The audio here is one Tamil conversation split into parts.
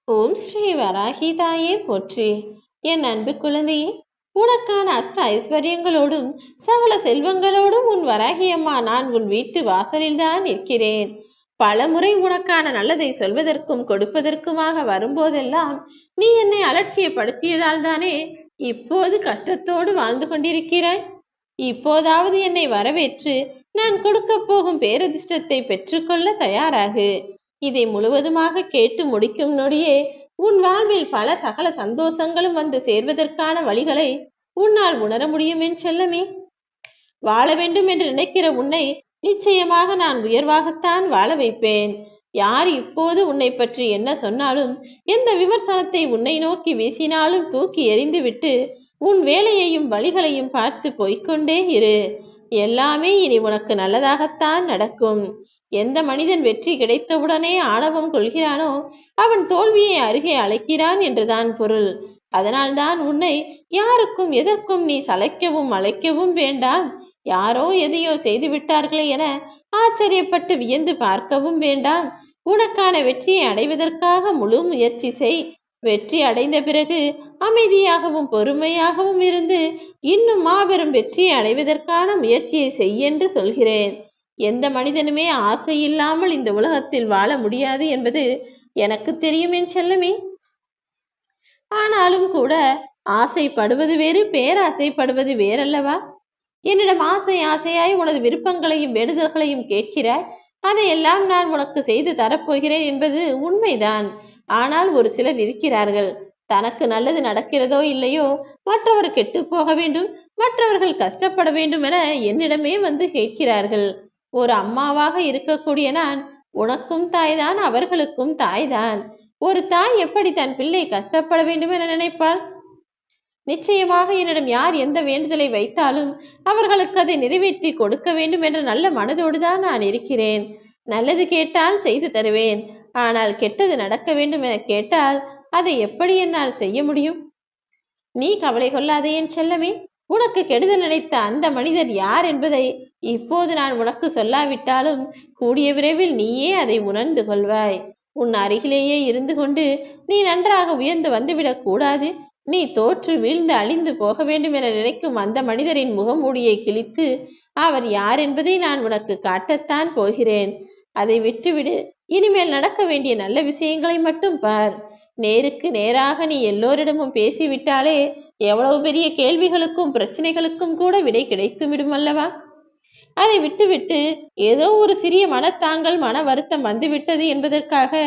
ஓம் ஸ்ரீ வராகி தாயே போற்றி. என் அன்பு குழந்தையே, உனக்கான அஷ்ட ஐஸ்வர்யங்களோடும் சகல செல்வங்களோடும் உன் வராகி அம்மா நான் உன் வீட்டு வாசலில்தான் நிற்கிறேன். பலமுறை உனக்கான நல்லதை சொல்வதற்கும் கொடுப்பதற்குமாக வரும்போதெல்லாம் நீ என்னை அலட்சியப்படுத்தியதால் தானே இப்போது கஷ்டத்தோடு வாழ்ந்து கொண்டிருக்கிறாய். இப்போதாவது என்னை வரவேற்று நான் கொடுக்க போகும் பேரதிர்ஷ்டத்தை பெற்றுக்கொள்ள தயாராகு. இதை முழுவதுமாக கேட்டு முடிக்கும் நொடியே உன் வாழ்வில் பல சகல சந்தோஷங்களும் வந்து சேர்வதற்கான வழிகளை உன்னால் உணர முடியும் என் செல்லமே. வாழ வேண்டும் என்று நினைக்கிற உன்னை நிச்சயமாக நான் உயர்வாகத்தான் வாழ வைப்பேன். யார் இப்போது உன்னை பற்றி என்ன சொன்னாலும், எந்த விமர்சனத்தை உன்னை நோக்கி வீசினாலும் தூக்கி எறிந்துவிட்டு உன் வேலையையும் வழிகளையும் பார்த்து போய்கொண்டே இரு. எல்லாமே இனி உனக்கு நல்லதாகத்தான் நடக்கும். எந்த மனிதன் வெற்றி கிடைத்தவுடனே ஆணவம் கொள்கிறானோ அவன் தோல்வியை அருகே அழைக்கிறான் என்றுதான் பொருள். அதனால்தான் உன்னை யாருக்கும் எதற்கும் நீ சளைக்கவும் அழைக்கவும் வேண்டாம். யாரோ எதையோ செய்து விட்டார்களே என ஆச்சரியப்பட்டு வியந்து பார்க்கவும் வேண்டாம். உனக்கான வெற்றியை அடைவதற்காக முழு முயற்சி செய். வெற்றி அடைந்த பிறகு அமைதியாகவும் பொறுமையாகவும் இருந்து இன்னும் மாபெரும் வெற்றியை அடைவதற்கான முயற்சியை செய் என்று சொல்கிறேன். எந்த மனிதனுமே ஆசை இல்லாமல் இந்த உலகத்தில் வாழ முடியாது என்பது எனக்கு தெரியும் என் செல்லமே. ஆனாலும் கூட ஆசைப்படுவது வேறு, பேராசைப்படுவது வேறல்லவா? என்னிடம் ஆசை ஆசையாய் உனது விருப்பங்களையும் வேண்டுதல்களையும் கேட்கிறாய். அதையெல்லாம் நான் உனக்கு செய்து தரப்போகிறேன் என்பது உண்மைதான். ஆனால் ஒரு சிலர் இருக்கிறார்கள், தனக்கு நல்லது நடக்கிறதோ இல்லையோ மற்றவர் கெட்டு போக வேண்டும், மற்றவர்கள் கஷ்டப்பட வேண்டும் என என்னிடமே வந்து கேட்கிறார்கள். ஒரு அம்மாவாக இருக்கக்கூடிய நான் உனக்கும் தாய்தான், அவர்களுக்கும் தாய்தான். ஒரு தாய் எப்படி தன் பிள்ளை கஷ்டப்பட வேண்டும் என நினைப்பாள்? நிச்சயமாக என்னிடம் யார் எந்த வேண்டுதலை வைத்தாலும் அவர்களுக்கு அதை நிறைவேற்றி கொடுக்க வேண்டும் என்ற நல்ல மனதோடு தான் நான் இருக்கிறேன். நல்லது கேட்டால் செய்து தருவேன். ஆனால் கெட்டது நடக்க வேண்டும் என கேட்டால் அதை எப்படி என்னால் செய்ய முடியும்? நீ கவலை கொள்ளாதே என் செல்லமே. உனக்கு கெடுதல் நினைத்த அந்த மனிதர் யார் என்பதை இப்போது நான் உனக்கு சொல்லாவிட்டாலும் கூடிய விரைவில் நீயே அதை உணர்ந்து கொள்வாய். உன் அருகிலேயே இருந்து கொண்டு நீ நன்றாக உயர்ந்து வந்துவிடக் கூடாது. நீ தோற்று வீழ்ந்து அழிந்து போக வேண்டும் என நினைக்கும் அந்த மனிதரின் முகமூடியை கிழித்து அவர் யார் என்பதை நான் உனக்கு காட்டத்தான் போகிறேன். அதை விட்டுவிடு. இனிமேல் நடக்க வேண்டிய நல்ல விஷயங்களை மட்டும் பார். நேருக்கு நேராக நீ எல்லோரிடமும் பேசிவிட்டாலே எவ்வளவு பெரிய கேள்விகளுக்கும் பிரச்சனைகளுக்கும் கூட விடை கிடைத்து விடும் அல்லவா? அதை விட்டுவிட்டு ஏதோ ஒரு சிறிய மனத்தாங்கள் மன வருத்தம் வந்துவிட்டது என்பதற்காக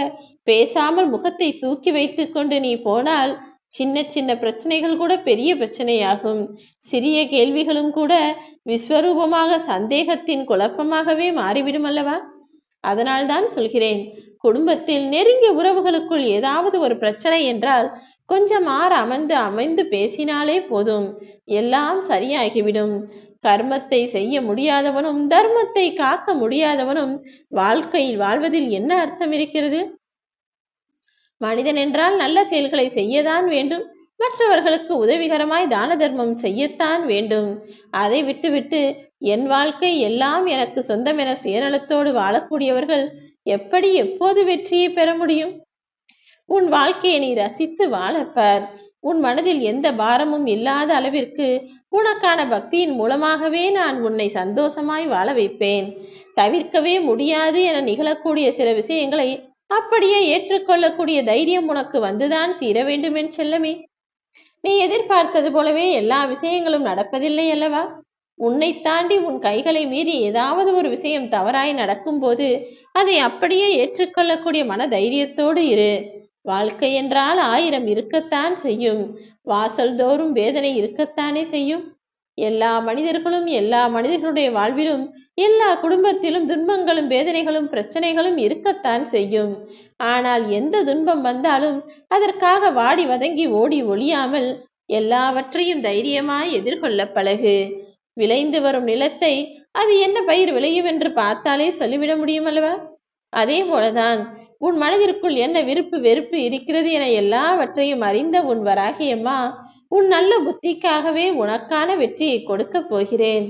பேசாமல் முகத்தை தூக்கி வைத்து கொண்டு நீ போனால் சின்ன சின்ன பிரச்சனைகள் கூட பெரிய பிரச்சனையாகும். சிறிய கேள்விகளும் கூட விஸ்வரூபமாக சந்தேகத்தின் குழப்பமாகவே மாறிவிடும் அல்லவா? அதனால்தான் சொல்கிறேன், குடும்பத்தில் நெருங்கிய உறவுகளுக்குள் ஏதாவது ஒரு பிரச்சனை என்றால் கொஞ்சம் அமைந்து பேசினாலே போதும், எல்லாம் சரியாகிவிடும். கர்மத்தை செய்ய முடியாதவனும் தர்மத்தை காக்க முடியாதவனும் வாழ்க்கையில் வாழ்வதில் என்ன அர்த்தம் இருக்கிறது? மனிதன் என்றால் நல்ல செயல்களை செய்யத்தான் வேண்டும், மற்றவர்களுக்கு உதவிகரமாய் தான தர்மம் செய்யத்தான் வேண்டும். அதை விட்டுவிட்டு என் வாழ்க்கை எல்லாம் எனக்கு சொந்தம் என சுயநலத்தோடு வாழக்கூடியவர்கள் எப்படி எப்போது வெற்றியை பெற முடியும்? உன் வாழ்க்கையை நீ ரசித்து வாழப்பார். உன் மனதில் எந்த பாரமும் இல்லாத அளவிற்கு உனக்கான பக்தியின் மூலமாகவே நான் உன்னை சந்தோஷமாய் வாழ வைப்பேன். தவிர்க்கவே முடியாது என நிகழக்கூடிய சில விஷயங்களை அப்படியே ஏற்றுக்கொள்ளக்கூடிய தைரியம் உனக்கு வந்துதான் தீர வேண்டும் என் செல்லமே. நீ எதிர்பார்த்தது போலவே எல்லா விஷயங்களும் நடப்பதில்லை அல்லவா? உன்னை தாண்டி உன் கைகளை மீறி ஏதாவது ஒரு விஷயம் தவறாய் நடக்கும்போது அதை அப்படியே ஏற்றுக்கொள்ளக்கூடிய மன தைரியத்தோடு இரு. வாழ்க்கை என்றால் 1000 இருக்கத்தான் செய்யும். வாசல் தோறும் வேதனை இருக்கத்தானே செய்யும். எல்லா மனிதர்களும் எல்லா மனிதர்களுடைய வாழ்விலும் எல்லா குடும்பத்திலும் துன்பங்களும் வேதனைகளும் பிரச்சனைகளும் இருக்கத்தான் செய்யும். ஆனால் எந்த துன்பம் வந்தாலும் அதற்காக வாடி வதங்கி ஓடி ஒளியாமல் எல்லாவற்றையும் தைரியமாய் எதிர்கொள்ள பழகு. விளைந்து வரும் நிலத்தை அது என்ன பயிர் விளையும் என்று பார்த்தாலே சொல்லிவிட முடியும் அல்லவா? அதே போலதான் உன் மனதிற்குள் என்ன விருப்பு வெறுப்பு இருக்கிறது என எல்லாவற்றையும் அறிந்த உன் வராகியம்மா உன் நல்ல புத்திக்காகவே உனக்கான வெற்றியை கொடுக்க போகிறேன்.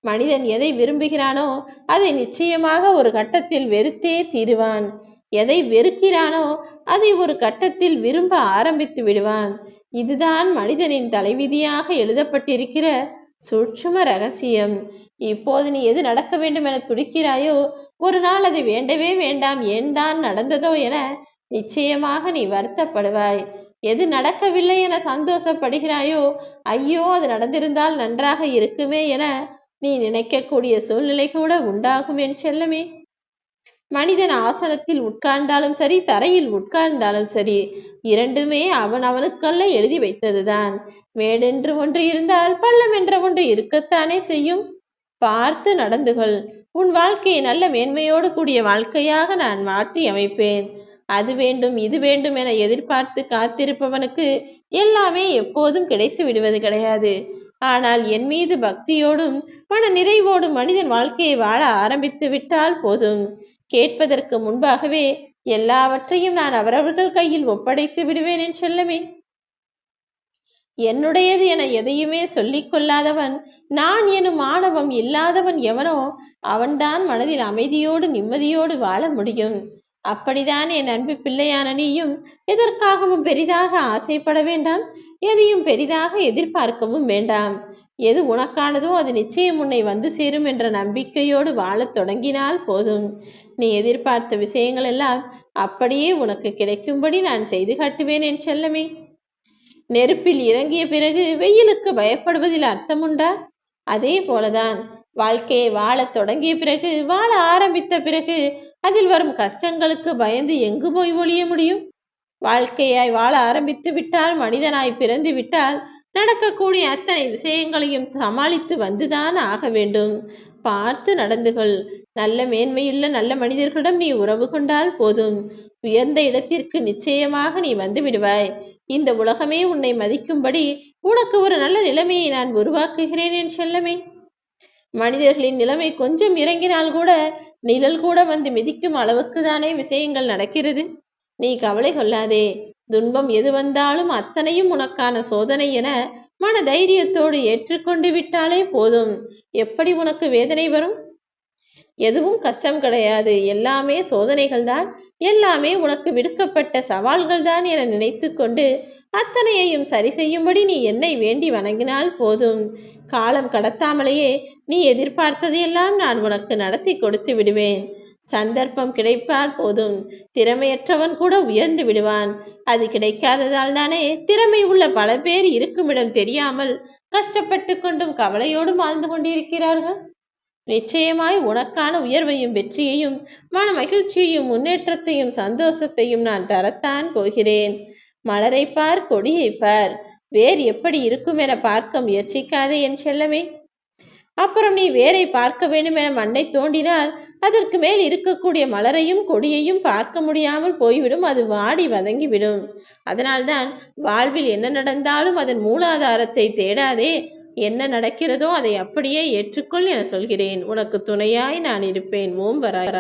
மனிதன் எதை விரும்புகிறானோ அதை நிச்சயமாக ஒரு கட்டத்தில் வெறுத்தே தீருவான். எதை வெறுக்கிறானோ அதை ஒரு கட்டத்தில் விரும்ப ஆரம்பித்து விடுவான். இதுதான் மனிதனின் தலைவிதியாக எழுதப்பட்டிருக்கிற சூட்சும ரகசியம். இப்போது நீ எது நடக்க வேண்டும் என துடிக்கிறாயோ, ஒரு நாள் அது வேண்டவே வேண்டாம், ஏன் தான் நடந்ததோ என நிச்சயமாக நீ வருத்தப்படுவாய். எது நடக்கவில்லை என சந்தோஷப்படுகிறாயோ, ஐயோ அது நடந்திருந்தால் நன்றாக இருக்குமே என நீ நினைக்கக்கூடிய சூழ்நிலை கூட உண்டாகும் என் செல்லமே. மனிதன் ஆசனத்தில் உட்கார்ந்தாலும் சரி, தரையில் உட்கார்ந்தாலும் சரி, இரண்டுமே அவனுக்கல்ல எழுதி வைத்ததுதான். மேடென்று ஒன்று இருந்தால் பள்ளம் என்ற ஒன்று இருக்கத்தானே செய்யும். பார்த்து நடந்து கொள். உன் வாழ்க்கையை நல்ல மேன்மையோடு கூடிய வாழ்க்கையாக நான் மாற்றி அமைப்பேன். அது வேண்டும் இது வேண்டும் என எதிர்பார்த்து காத்திருப்பவனுக்கு எல்லாமே எப்போதும் கிடைத்து விடுவது கிடையாது. ஆனால் என் மீது பக்தியோடும் மன நிறைவோடும் மனிதன் வாழ்க்கையை வாழ ஆரம்பித்து விட்டால் போதும். கேட்பதற்கு முன்பாகவே எல்லாவற்றையும் நான் அவரவர்கள் கையில் ஒப்படைத்து விடுவேன் என் செல்லமே. என்னுடையது என எதையுமே சொல்லிக் கொள்ளாதவன், நான் எனும் ஆணவம் இல்லாதவன் எவனோ அவன்தான் மனதில் அமைதியோடு நிம்மதியோடு வாழ முடியும். அப்படிதான் என் அன்பு பிள்ளையான நீயும் எதற்காகவும் பெரிதாக ஆசைப்பட வேண்டாம், எதையும் பெரிதாக எதிர்பார்க்கவும் வேண்டாம். எது உனக்கானதோ அது நிச்சயம் உன்னை வந்து சேரும் என்ற நம்பிக்கையோடு வாழத் தொடங்கினால் போதும். நீ எதிர்பார்த்த விஷயங்கள் எல்லாம் அப்படியே உனக்கு கிடைக்கும்படி நான் செய்து காட்டுவேன் என் செல்லமே. நெருப்பில் இறங்கிய பிறகு வெயிலுக்கு பயப்படுவதில் அர்த்தமுண்டா? அதே போலதான் வாழ்க்கையை வாழத் தொடங்கிய பிறகு, வாழ ஆரம்பித்த பிறகு அதில் வரும் கஷ்டங்களுக்கு பயந்து எங்கு போய் ஒழிய முடியும்? வாழ்க்கையாய் வாழ ஆரம்பித்து விட்டால், மனிதனாய் பிறந்து விட்டால் நடக்கக்கூடிய அத்தனை விஷயங்களையும் சமாளித்து வந்துதான் ஆக வேண்டும். பார்த்து நடந்து கொள். நல்ல மேன்மையுள்ள நல்ல மனிதர்களிடம் நீ உறவு கொண்டால் போதும். உயர்ந்த இடத்திற்கு நிச்சயமாக நீ வந்து விடுவாய். இந்த உலகமே உன்னை மதிக்கும்படி உனக்கு ஒரு நல்ல நிலைமையை நான் உருவாக்குகிறேன் என் செல்லமே. மனிதர்களின் நிலைமை கொஞ்சம் இறங்கினால் கூட நிழல் கூட வந்து மிதிக்கும் அளவுக்கு தானே விஷயங்கள் நடக்கிறது. நீ கவலை கொள்ளாதே. துன்பம் எது வந்தாலும் அத்தனையும் உனக்கான சோதனை என மன தைரியத்தோடு ஏற்றுக்கொண்டு விட்டாலே போதும். எப்படி உனக்கு வேதனை வரும்? எதுவும் கஷ்டம் கிடையாது, எல்லாமே சோதனைகள் தான், எல்லாமே உனக்கு விடுக்கப்பட்ட சவால்கள் தான் என நினைத்து கொண்டு அத்தனையையும் சரி செய்யும்படி நீ என்னை வேண்டி வணங்கினால் போதும். காலம் கடத்தாமலேயே நீ எதிர்பார்த்ததையெல்லாம் நான் உனக்கு நடத்தி கொடுத்து விடுவேன். சந்தர்ப்பம் கிடைப்பால் போதும். திறமையற்றவன் கூட உயர்ந்து விடுவான். அது கிடைக்காததால் தானே திறமை உள்ள பல பேர் இருக்குமிடம் தெரியாமல் கஷ்டப்பட்டு கொண்டும் கவலையோடும் வாழ்ந்து கொண்டிருக்கிறார்கள். நிச்சயமாய் உனக்கான உயர்வையும் வெற்றியையும் மன மகிழ்ச்சியையும் முன்னேற்றத்தையும் சந்தோஷத்தையும் நான் தரத்தான் போகிறேன். மலரை பார், கொடியை பார், வேர் எப்படி இருக்கும் என பார்க்க முயற்சிக்காதே என் செல்லமே. அப்புறம் நீ வேரை பார்க்க வேண்டும் என மண்ணை தோண்டினால் அதற்கு மேல் இருக்கக்கூடிய மலரையும் கொடியையும் பார்க்க முடியாமல் போய்விடும். அது வாடி வதங்கிவிடும். அதனால்தான் வாழ்வில் என்ன நடந்தாலும் அதன் மூலாதாரத்தை தேடாதே. என்ன நடக்கிறதோ அதை அப்படியே ஏற்றுக்கொள் என சொல்கிறேன். உனக்கு துணையாய் நான் இருப்பேன். ஓம் வராய்.